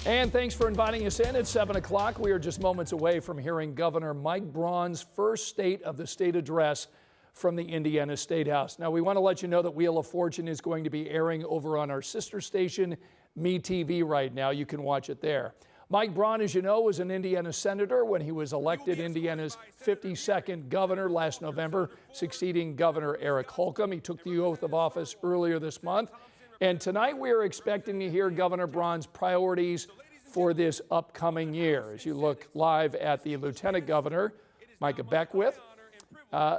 And thanks for inviting us in at 7 o'clock. We are just moments away from hearing Governor Mike Braun's first State of the State address from the Indiana State House. Now, we want to let you know that Wheel of Fortune is going to be airing over on our sister station, MeTV, right now. You can watch it there. Mike Braun, as you know, was an Indiana senator when he was elected Indiana's 52nd governor last November, succeeding Governor Eric Holcomb. He took the oath of office earlier this month. And tonight we are expecting to hear Governor Braun's priorities for this upcoming year as you look live at the Lieutenant Governor, Micah Beckwith.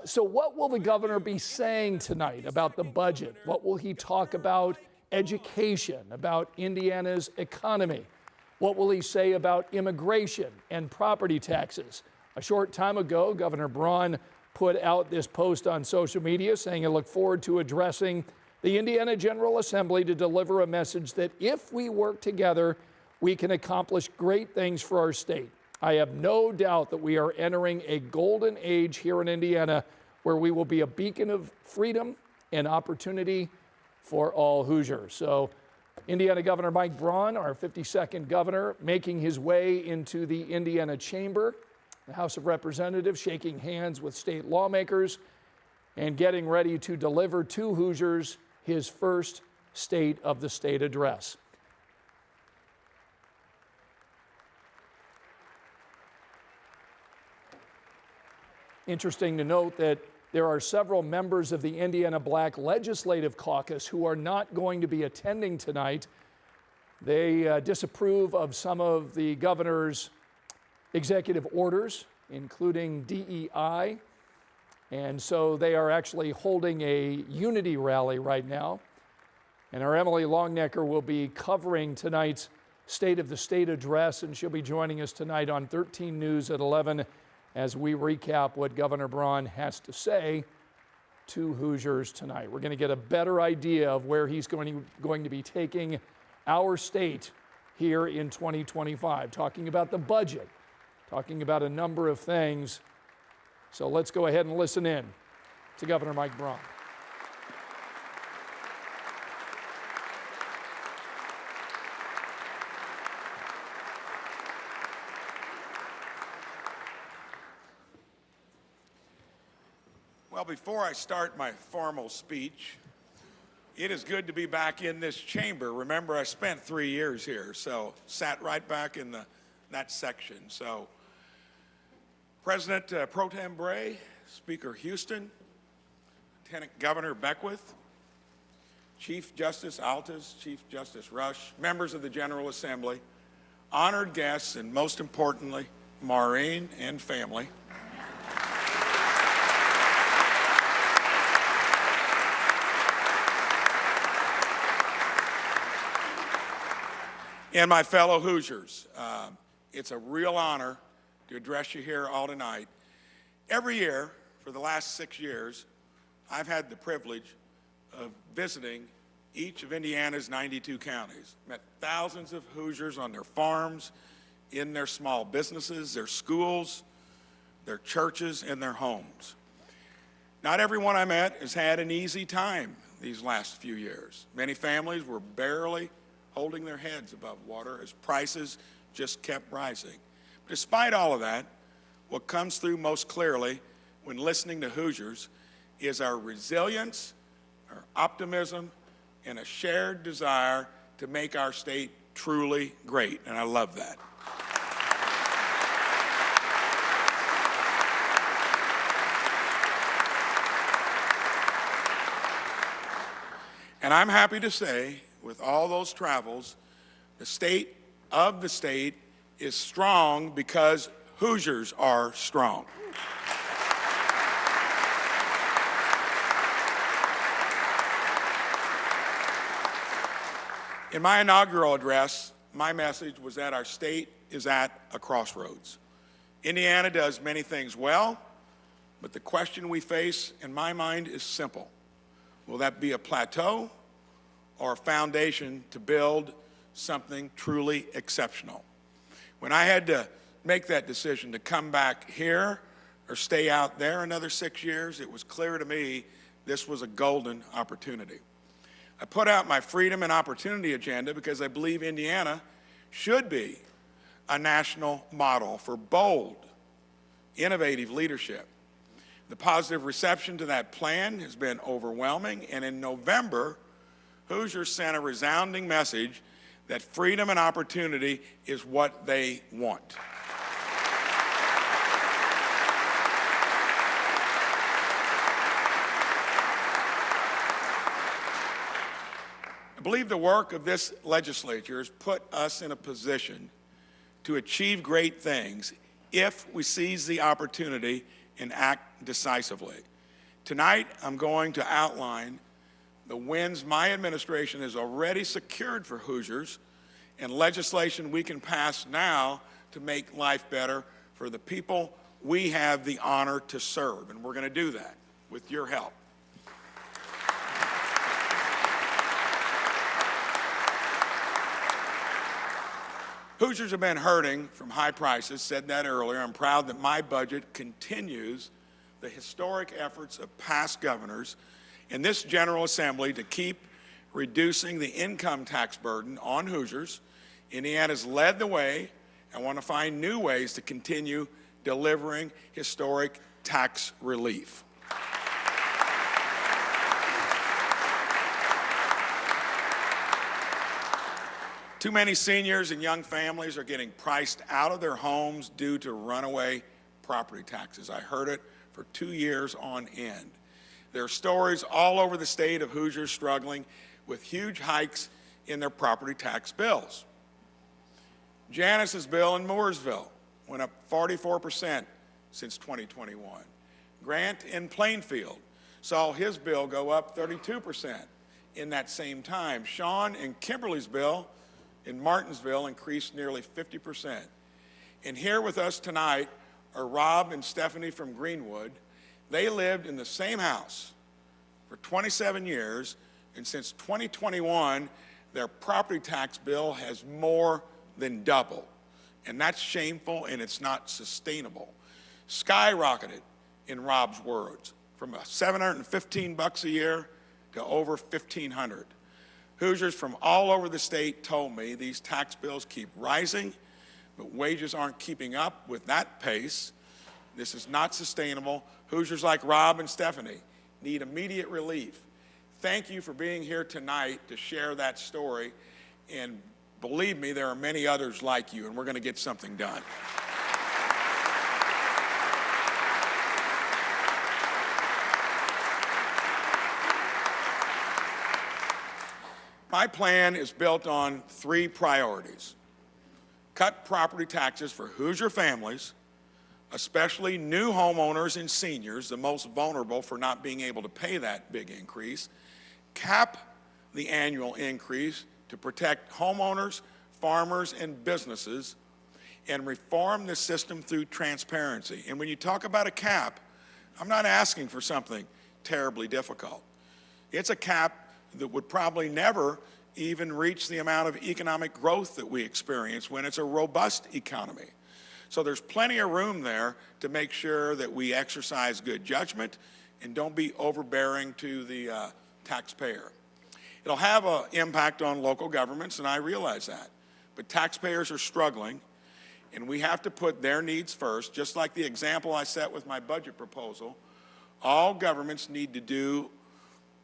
So what will the governor be saying tonight about the budget? What will he talk about education, about Indiana's economy? What will he say about immigration and property taxes? A short time ago, Governor Braun put out this post on social media saying, "I look forward to addressing the Indiana General Assembly to deliver a message that if we work together, we can accomplish great things for our state. I have no doubt that we are entering a golden age here in Indiana where we will be a beacon of freedom and opportunity for all Hoosiers." So Indiana Governor Mike Braun, our 52nd governor, making his way into the Indiana Chamber, the House of Representatives, shaking hands with state lawmakers and getting ready to deliver to Hoosiers his first State of the State address. Interesting to note that there are several members of the Indiana Black Legislative Caucus who are not going to be attending tonight. They disapprove of some of the governor's executive orders, including DEI. And so they are actually holding a unity rally right now. And our Emily Longnecker will be covering tonight's State of the State address, and she'll be joining us tonight on 13 News at 11 as we recap what Governor Braun has to say to Hoosiers tonight. We're going to get a better idea of where he's going to be taking our state here in 2025, talking about the budget, talking about a number of things. So let's go ahead and listen in to Governor Mike Braun. Well, before I start my formal speech, it is good to be back in this chamber. Remember, I spent 3 years here, so sat right back in that section. So President Pro Tem Bray, Speaker Houston, Lieutenant Governor Beckwith, Chief Justice Altas, Chief Justice Rush, members of the General Assembly, honored guests, and most importantly, Maureen and family. And my fellow Hoosiers, it's a real honor to address you here all tonight. Every year, for the last 6 years, I've had the privilege of visiting each of Indiana's 92 counties. Met thousands of Hoosiers on their farms, in their small businesses, their schools, their churches, and their homes. Not everyone I met has had an easy time these last few years. Many families were barely holding their heads above water as prices just kept rising. Despite all of that, what comes through most clearly when listening to Hoosiers is our resilience, our optimism, and a shared desire to make our state truly great, and I love that. And I'm happy to say, with all those travels, the state of the state is strong because Hoosiers are strong. In my inaugural address, my message was that our state is at a crossroads. Indiana does many things well, but the question we face, in my mind, is simple. Will that be a plateau or a foundation to build something truly exceptional? When I had to make that decision to come back here or stay out there another 6 years, it was clear to me this was a golden opportunity. I put out my freedom and opportunity agenda because I believe Indiana should be a national model for bold, innovative leadership. The positive reception to that plan has been overwhelming, and in November, Hoosiers sent a resounding message that freedom and opportunity is what they want. I believe the work of this legislature has put us in a position to achieve great things if we seize the opportunity and act decisively. Tonight, I'm going to outline the wins my administration has already secured for Hoosiers and legislation we can pass now to make life better for the people we have the honor to serve. And we're going to do that with your help. Hoosiers have been hurting from high prices, said that earlier. I'm proud that my budget continues the historic efforts of past governors in this General Assembly to keep reducing the income tax burden on Hoosiers. Indiana's led the way. I want to find new ways to continue delivering historic tax relief. Too many seniors and young families are getting priced out of their homes due to runaway property taxes. I heard it for 2 years on end. There are stories all over the state of Hoosiers struggling with huge hikes in their property tax bills. Janice's bill in Mooresville went up 44% since 2021. Grant in Plainfield saw his bill go up 32% in that same time. Sean and Kimberly's bill in Martinsville increased nearly 50%. And here with us tonight are Rob and Stephanie from Greenwood. They lived in the same house for 27 years, and since 2021, their property tax bill has more than doubled. And that's shameful, and it's not sustainable. Skyrocketed, in Rob's words, from $715 a year to over $1,500. Hoosiers from all over the state told me these tax bills keep rising, but wages aren't keeping up with that pace. This is not sustainable. Hoosiers like Rob and Stephanie need immediate relief. Thank you for being here tonight to share that story. And believe me, there are many others like you, and we're going to get something done. My plan is built on 3 priorities. Cut property taxes for Hoosier families, especially new homeowners and seniors, the most vulnerable for not being able to pay that big increase. Cap the annual increase to protect homeowners, farmers, and businesses, and reform the system through transparency. And when you talk about a cap, I'm not asking for something terribly difficult. It's a cap that would probably never even reach the amount of economic growth that we experience when it's a robust economy. So there's plenty of room there to make sure that we exercise good judgment and don't be overbearing to the taxpayer. It'll have an impact on local governments, and I realize that. But taxpayers are struggling, and we have to put their needs first, just like the example I set with my budget proposal. All governments need to do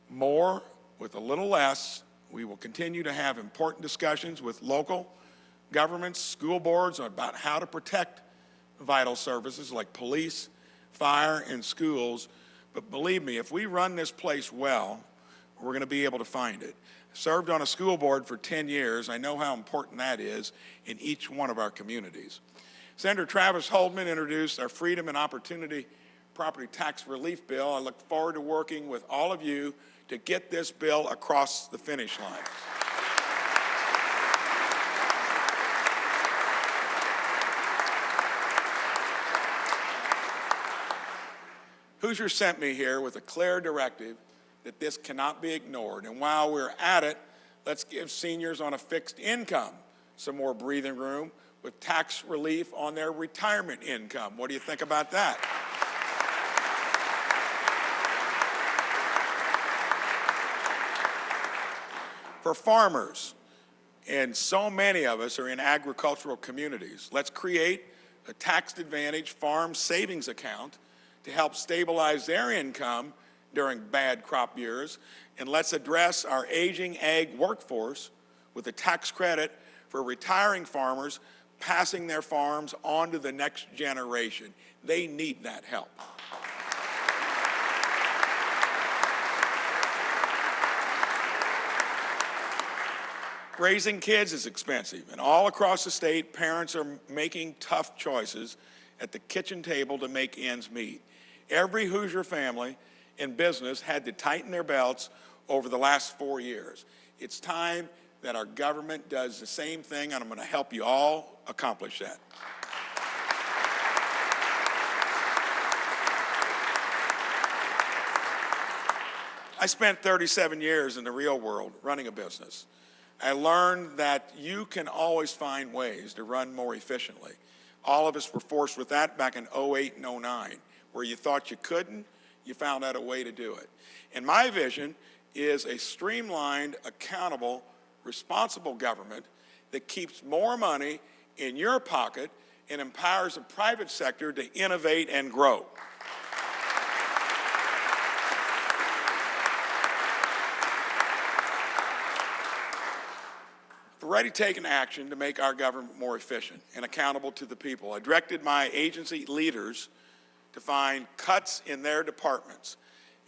more with a little less. We will continue to have important discussions with local governments, school boards about how to protect vital services like police, fire, and schools. But believe me, if we run this place well, we're going to be able to find it. I served on a school board for 10 years. I know how important that is in each one of our communities. Senator Travis Holdman introduced our Freedom and Opportunity Property Tax Relief Bill. I look forward to working with all of you to get this bill across the finish line. Hoosiers sent me here with a clear directive that this cannot be ignored. And while we're at it, let's give seniors on a fixed income some more breathing room with tax relief on their retirement income. What do you think about that? for farmers. And so many of us are in agricultural communities. Let's create a tax-advantaged farm savings account to help stabilize their income during bad crop years. And let's address our aging ag workforce with a tax credit for retiring farmers passing their farms on to the next generation. They need that help. Raising kids is expensive, and all across the state, parents are making tough choices at the kitchen table to make ends meet. Every Hoosier family and business had to tighten their belts over the last 4 years. It's time that our government does the same thing, and I'm going to help you all accomplish that. I spent 37 years in the real world running a business. I learned that you can always find ways to run more efficiently. All of us were forced with that back in 08 and 09, where you thought you couldn't, you found out a way to do it. And my vision is a streamlined, accountable, responsible government that keeps more money in your pocket and empowers the private sector to innovate and grow. We're already taking action to make our government more efficient and accountable to the people. I directed my agency leaders to find cuts in their departments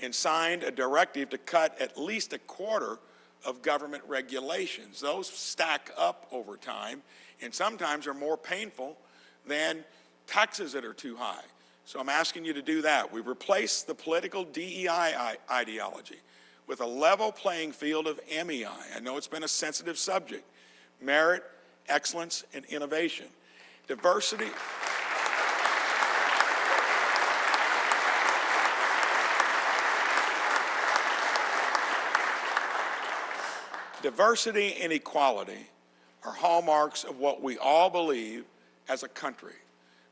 and signed a directive to cut at least a quarter of government regulations. Those stack up over time and sometimes are more painful than taxes that are too high. So I'm asking you to do that. We replace the political DEI ideology with a level playing field of MEI. I know it's been a sensitive subject. Merit, excellence, and innovation. Diversity. Diversity and equality are hallmarks of what we all believe as a country.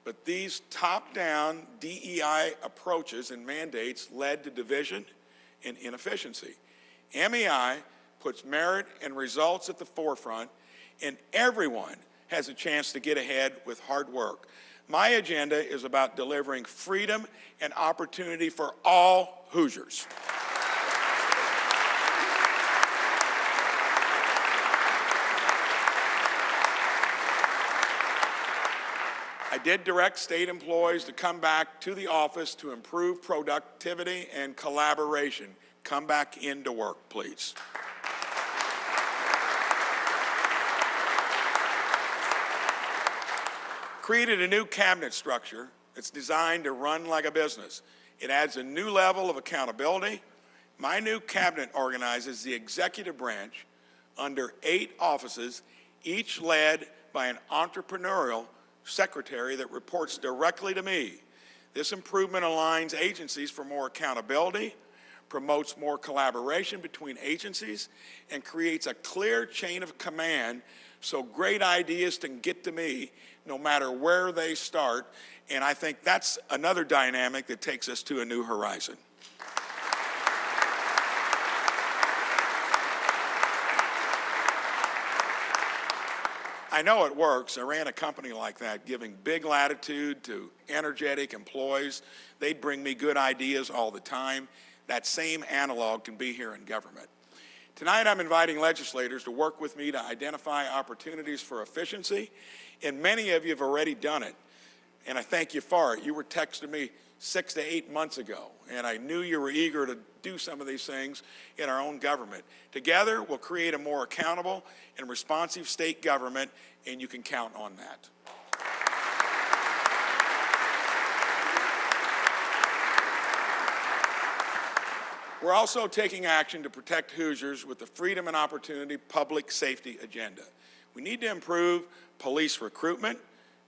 But these top-down DEI approaches and mandates led to division and inefficiency. MEI puts merit and results at the forefront, and everyone has a chance to get ahead with hard work. My agenda is about delivering freedom and opportunity for all Hoosiers. I did direct state employees to come back to the office to improve productivity and collaboration. Come back into work, please. Created a new cabinet structure that's designed to run like a business. It adds a new level of accountability. My new cabinet organizes the executive branch under 8 offices, each led by an entrepreneurial secretary that reports directly to me. This improvement aligns agencies for more accountability, promotes more collaboration between agencies, and creates a clear chain of command so great ideas can get to me no matter where they start. And I think that's another dynamic that takes us to a new horizon. I know it works. I ran a company like that, giving big latitude to energetic employees. They'd bring me good ideas all the time. That same analog can be here in government. Tonight, I'm inviting legislators to work with me to identify opportunities for efficiency, and many of you have already done it, and I thank you for it. You were texting me 6 to 8 months ago, and I knew you were eager to do some of these things in our own government. Together, we'll create a more accountable and responsive state government, and you can count on that. We're also taking action to protect Hoosiers with the Freedom and Opportunity Public Safety Agenda. We need to improve police recruitment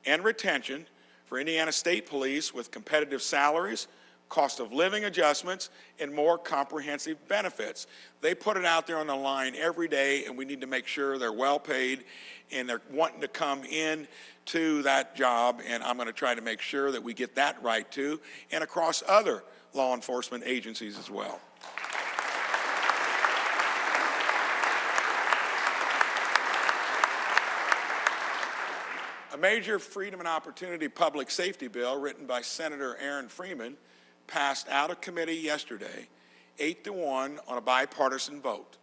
and retention for Indiana State Police with competitive salaries, cost of living adjustments, and more comprehensive benefits. They put it out there on the line every day, and we need to make sure they're well paid and they're wanting to come in to that job, and I'm going to try to make sure that we get that right too, and across other law enforcement agencies as well. A major freedom and opportunity public safety bill written by Senator Aaron Freeman passed out of committee yesterday, 8-1 on a bipartisan vote.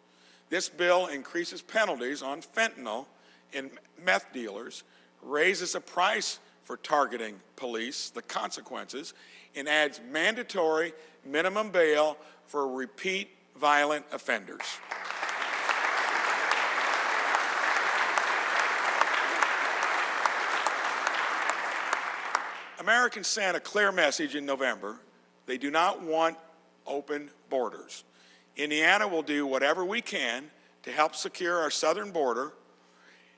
This bill increases penalties on fentanyl and meth dealers, raises the price for targeting police, the consequences, and adds mandatory minimum bail for repeat violent offenders. Americans sent a clear message in November. They do not want open borders. Indiana will do whatever we can to help secure our southern border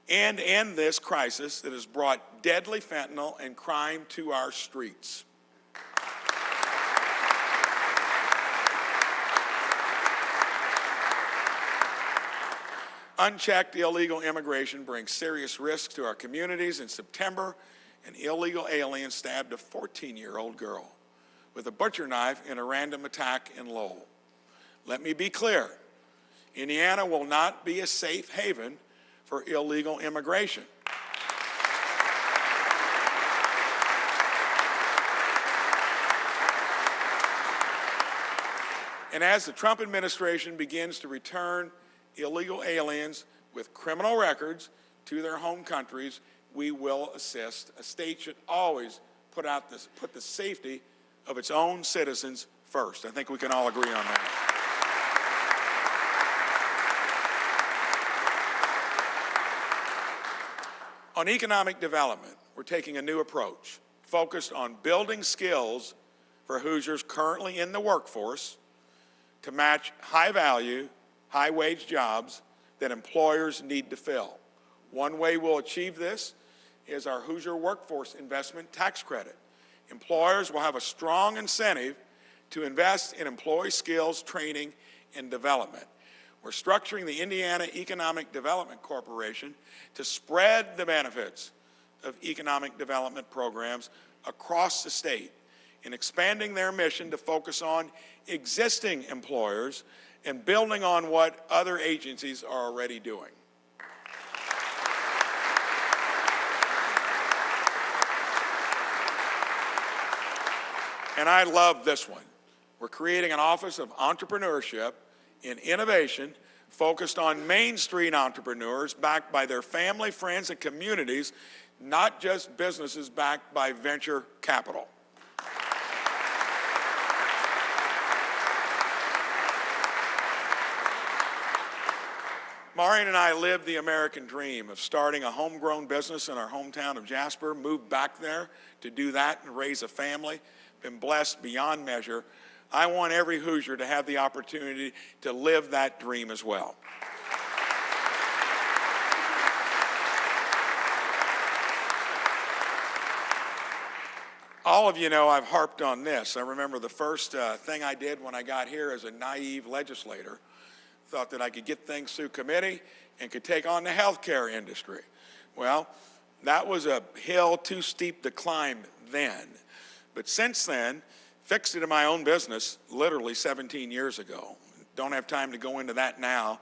and end this crisis that has brought deadly fentanyl and crime to our streets. Unchecked illegal immigration brings serious risks to our communities. In September, an illegal alien stabbed a 14-year-old girl with a butcher knife in a random attack in Lowell. Let me be clear. Indiana will not be a safe haven for illegal immigration. And as the Trump administration begins to return illegal aliens with criminal records to their home countries, we will assist. A state should always put the safety of its own citizens first. I think we can all agree on that. On economic development, we're taking a new approach, focused on building skills for Hoosiers currently in the workforce to match high-value, high-wage jobs that employers need to fill. One way we'll achieve this is our Hoosier Workforce Investment Tax Credit. Employers will have a strong incentive to invest in employee skills, training, and development. We're structuring the Indiana Economic Development Corporation to spread the benefits of economic development programs across the state and expanding their mission to focus on existing employers and building on what other agencies are already doing. And I love this one. We're creating an Office of Entrepreneurship and Innovation focused on Main Street entrepreneurs backed by their family, friends, and communities, not just businesses backed by venture capital. Maureen and I lived the American dream of starting a homegrown business in our hometown of Jasper, moved back there to do that and raise a family, been blessed beyond measure. I want every Hoosier to have the opportunity to live that dream as well. All of you know I've harped on this. I remember the first thing I did when I got here as a naive legislator. Thought that I could get things through committee and could take on the healthcare industry. Well, that was a hill too steep to climb then. But since then, fixed it in my own business literally 17 years ago. Don't have time to go into that now.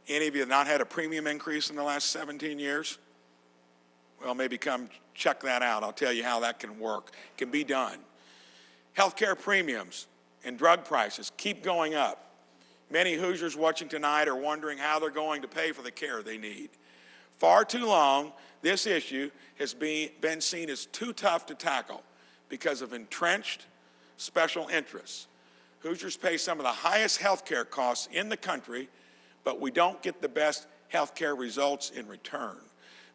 Any of you have not had a premium increase in the last 17 years? Well, maybe come check that out. I'll tell you how that can work. It can be done. Healthcare premiums and drug prices keep going up. Many Hoosiers watching tonight are wondering how they're going to pay for the care they need. Far too long, this issue has been seen as too tough to tackle because of entrenched special interests. Hoosiers pay some of the highest health care costs in the country, but we don't get the best health care results in return.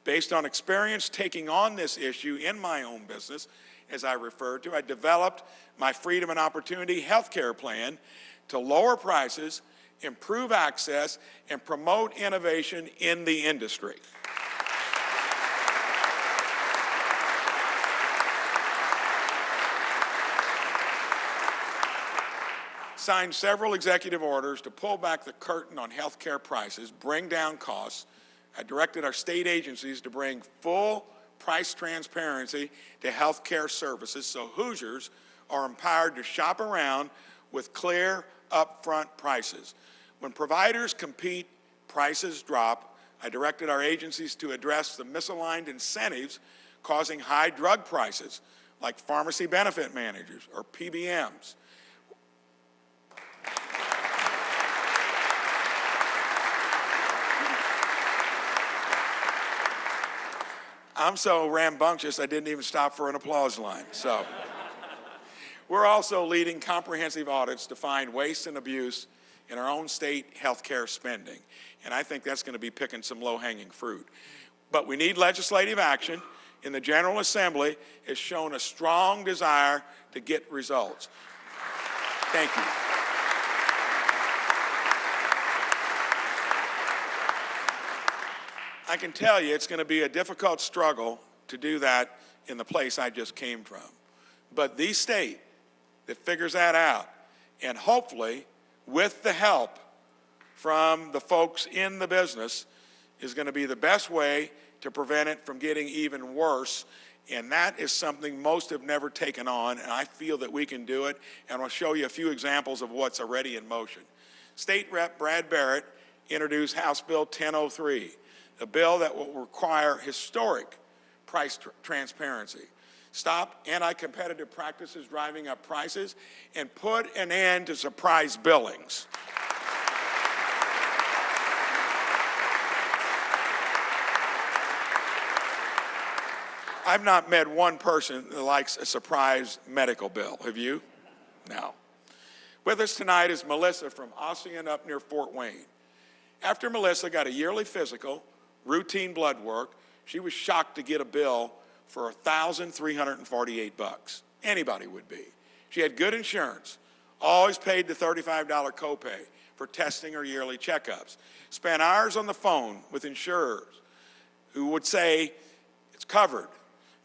Based on experience taking on this issue in my own business, as I referred to, I developed my Freedom and Opportunity health care plan to lower prices, improve access, and promote innovation in the industry. Signed several executive orders to pull back the curtain on health care prices, bring down costs. I directed our state agencies to bring full price transparency to health care services so Hoosiers are empowered to shop around with clear, upfront prices. When providers compete, prices drop. I directed our agencies to address the misaligned incentives causing high drug prices, like pharmacy benefit managers or PBMs. I'm so rambunctious, I didn't even stop for an applause line. So, we're also leading comprehensive audits to find waste and abuse in our own state healthcare spending. And I think that's going to be picking some low-hanging fruit. But we need legislative action, and the General Assembly has shown a strong desire to get results. Thank you. I can tell you it's going to be a difficult struggle to do that in the place I just came from. But the state that figures that out, and hopefully with the help from the folks in the business, is going to be the best way to prevent it from getting even worse. And that is something most have never taken on, and I feel that we can do it. And I'll show you a few examples of what's already in motion. State Rep Brad Barrett introduced House Bill 1003, a bill that will require historic price transparency, stop anti-competitive practices driving up prices, and put an end to surprise billings. I've not met one person that likes a surprise medical bill. Have you? No. With us tonight is Melissa from Ossian up near Fort Wayne. After Melissa got a yearly physical, routine blood work, she was shocked to get a bill for $1,348. Anybody would be. She had good insurance, always paid the $35 copay for testing or yearly checkups, spent hours on the phone with insurers who would say it's covered,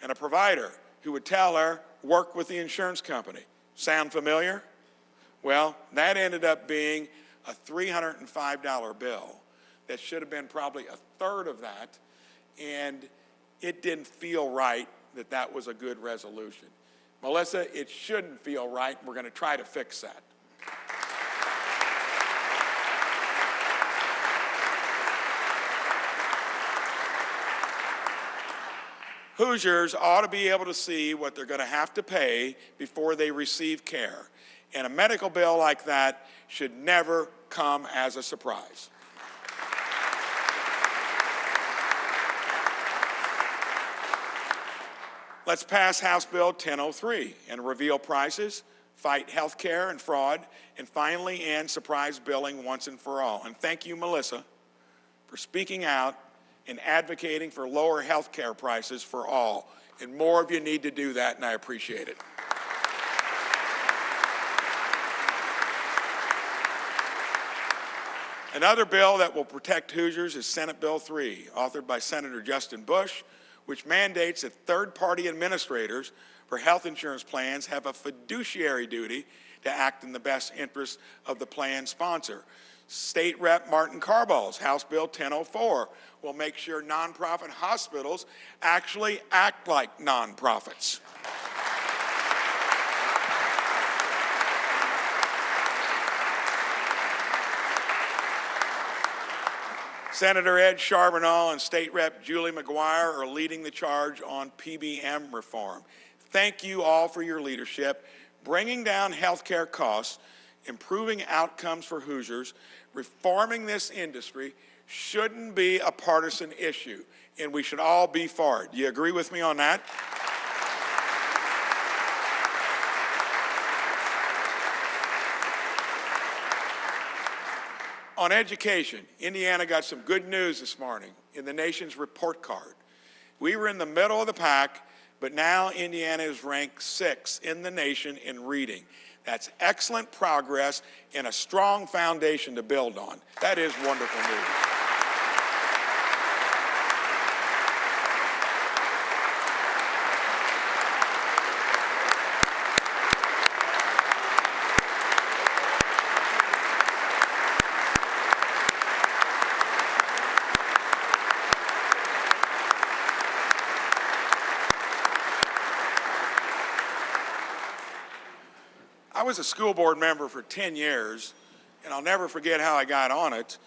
and a provider who would tell her, work with the insurance company. Sound familiar? Well, that ended up being a $305 bill that should have been probably a third of that, and it didn't feel right that that was a good resolution. Melissa, it shouldn't feel right. We're going to try to fix that. Hoosiers ought to be able to see what they're going to have to pay before they receive care. And a medical bill like that should never come as a surprise. Let's pass House Bill 1003 and reveal prices, fight health care and fraud, and finally end surprise billing once and for all. And thank you, Melissa, for speaking out and advocating for lower health care prices for all. And more of you need to do that, and I appreciate it. Another bill that will protect Hoosiers is Senate Bill 3, authored by Senator Justin Bush, which mandates that third-party administrators for health insurance plans have a fiduciary duty to act in the best interest of the plan sponsor. State Rep Martin Carball's House Bill 1004 will make sure nonprofit hospitals actually act like nonprofits. Senator Ed Charbonneau and State Rep Julie McGuire are leading the charge on PBM reform. Thank you all for your leadership, bringing down health care costs, improving outcomes for Hoosiers. Reforming this industry shouldn't be a partisan issue, and we should all be for it. Do you agree with me on that? On education, Indiana got some good news this morning in the nation's report card. We were in the middle of the pack, but now Indiana is ranked 6th in the nation in reading. That's excellent progress and a strong foundation to build on. That is wonderful news. I was a school board member for 10 years, and I'll never forget how I got on it.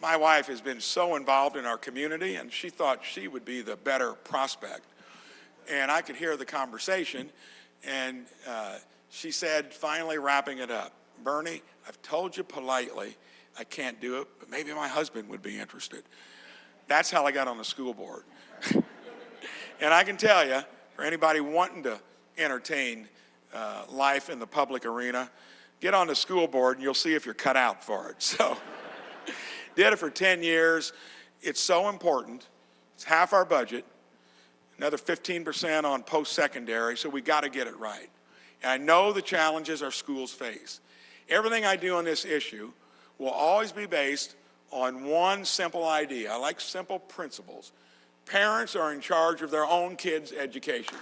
My wife has been so involved in our community, and she thought she would be the better prospect. and I could hear the conversation, and she said, finally wrapping it up, "Bernie, I've told you politely I can't do it, but maybe my husband would be interested." That's how I got on the school board. And I can tell you, for anybody wanting to entertain life in the public arena, get on the school board and you'll see if you're cut out for it. So did it for 10 years. It's so important. It's half our budget, another 15% on post-secondary, so we got to get it right. And I know the challenges our schools face. Everything I do on this issue will always be based on one simple idea. I like simple principles. Parents are in charge of their own kids' education.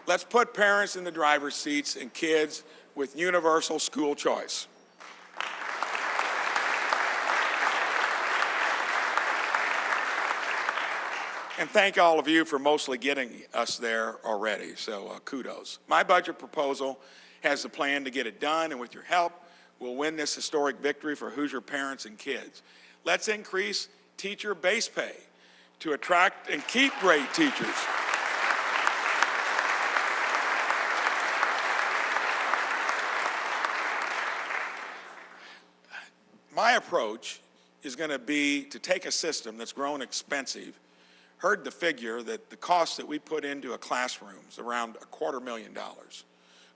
Let's put parents in the driver's seats and kids with universal school choice. And thank all of you for mostly getting us there already, so kudos. My budget proposal has a plan to get it done, and with your help, we'll win this historic victory for Hoosier parents and kids. Let's increase teacher base pay to attract and keep great teachers. My approach is going to be to take a system that's grown expensive. Heard the figure that the cost that we put into a classroom is around $250,000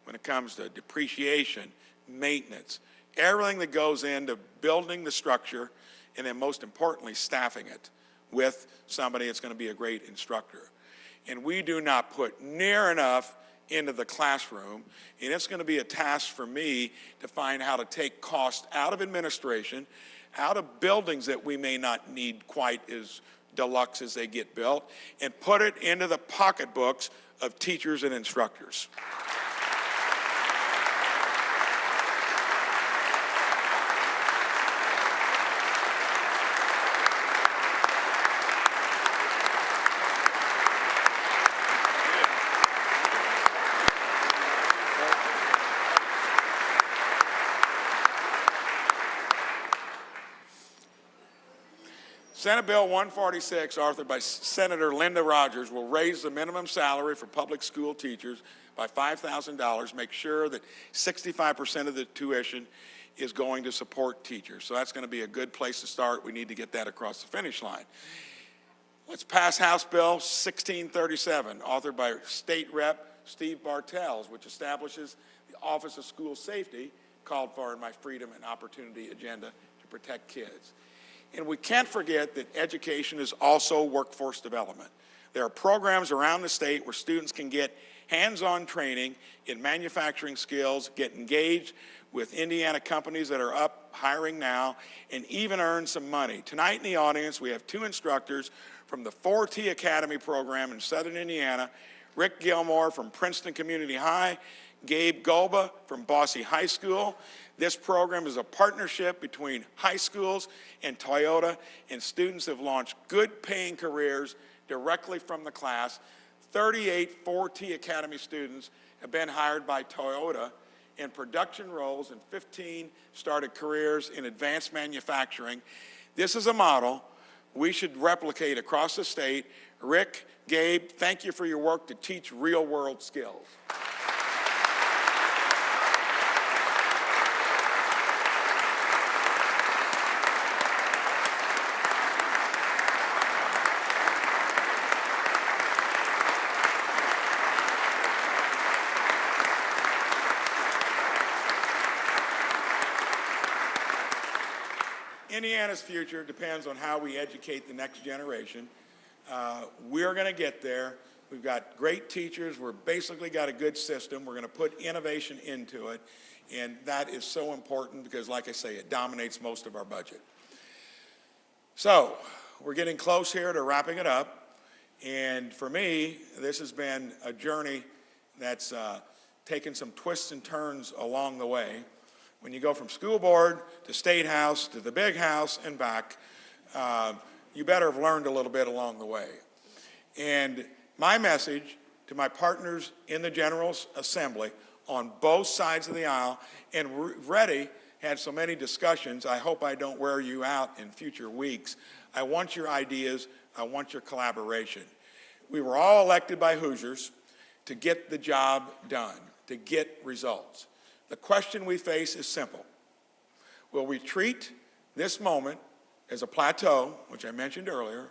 when it comes to depreciation, maintenance, everything that goes into building the structure, and then most importantly, staffing it with somebody that's going to be a great instructor. And we do not put near enough into the classroom, and it's going to be a task for me to find how to take cost out of administration, out of buildings that we may not need quite as deluxe as they get built, and put it into the pocketbooks of teachers and instructors. Senate Bill 146, authored by Senator Linda Rogers, will raise the minimum salary for public school teachers by $5,000, make sure that 65% of the tuition is going to support teachers. So that's going to be a good place to start. We need to get that across the finish line. Let's pass House Bill 1637, authored by State Rep Steve Bartels, which establishes the Office of School Safety, called for in my Freedom and Opportunity agenda to protect kids. And we can't forget that education is also workforce development. There are programs around the state where students can get hands-on training in manufacturing skills, get engaged with Indiana companies that are up hiring now, and even earn some money. Tonight in the audience, we have two instructors from the 4T Academy program in Southern Indiana, Rick Gilmore from Princeton Community High, Gabe Golba from Bosse High School. This program is a partnership between high schools and Toyota, and students have launched good paying careers directly from the class. 38 4T Academy students have been hired by Toyota in production roles, and 15 started careers in advanced manufacturing. This is a model we should replicate across the state. Rick, Gabe, thank you for your work to teach real-world skills. Indiana's future depends on how we educate the next generation. We're going to get there. We've got great teachers. We're basically got a good system. We're going to put innovation into it, and that is so important because, like I say, it dominates most of our budget. So we're getting close here to wrapping it up, and for me, this has been a journey that's taken some twists and turns along the way. When you go from school board to state house to the big house and back, you better have learned a little bit along the way. And my message to my partners in the General Assembly on both sides of the aisle, and Reddy had so many discussions, I hope I don't wear you out in future weeks. I want your ideas, I want your collaboration. We were all elected by Hoosiers to get the job done, to get results. The question we face is simple. Will we treat this moment as a plateau, which I mentioned earlier,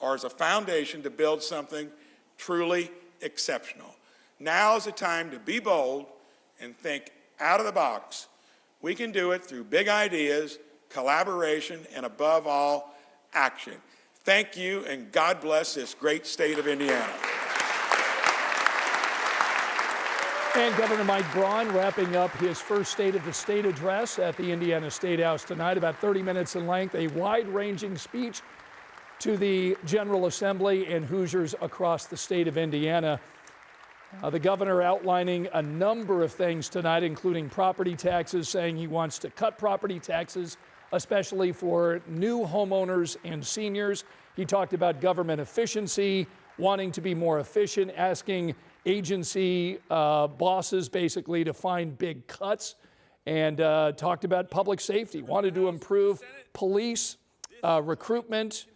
or as a foundation to build something truly exceptional? Now is the time to be bold and think out of the box. We can do it through big ideas, collaboration, and above all, action. Thank you, and God bless this great state of Indiana. And Governor Mike Braun wrapping up his first State of the State address at the Indiana State House tonight, about 30 minutes in length, a wide-ranging speech to the General Assembly and Hoosiers across the state of Indiana. The governor outlining a number of things tonight, including property taxes, saying he wants to cut property taxes, especially for new homeowners and seniors. He talked about government efficiency, wanting to be more efficient, asking agency bosses basically to find big cuts, and talked about public safety, wanted to improve police recruitment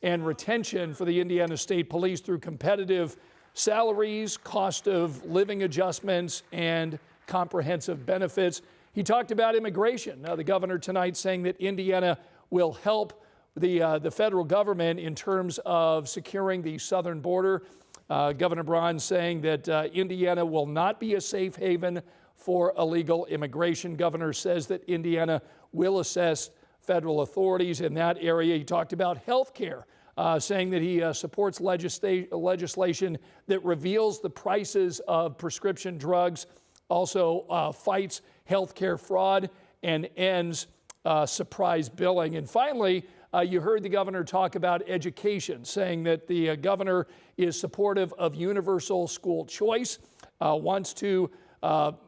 and retention for the Indiana State Police through competitive salaries, cost of living adjustments, and comprehensive benefits. He talked about immigration. Now, the governor tonight saying that Indiana will help the federal government in terms of securing the southern border. Governor Braun saying that Indiana will not be a safe haven for illegal immigration. Governor says that Indiana will assess federal authorities in that area. He talked about health care, saying that he supports legislation that reveals the prices of prescription drugs, also fights health care fraud, and ends surprise billing. And finally, you heard the governor talk about education, saying that the governor is supportive of universal school choice, wants to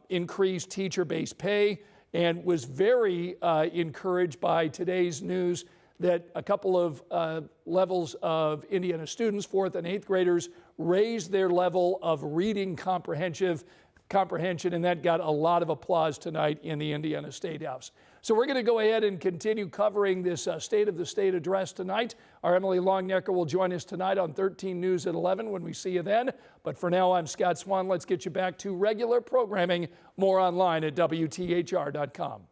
increase teacher-based pay, and was very encouraged by today's news that a couple of levels of Indiana students, 4th and 8th graders, raised their level of reading comprehension, and that got a lot of applause tonight in the Indiana State House. So we're going to go ahead and continue covering this State of the State address tonight. Our Emily Longnecker will join us tonight on 13 News at 11 when we see you then. But for now, I'm Scott Swan. Let's get you back to regular programming. More online at WTHR.com.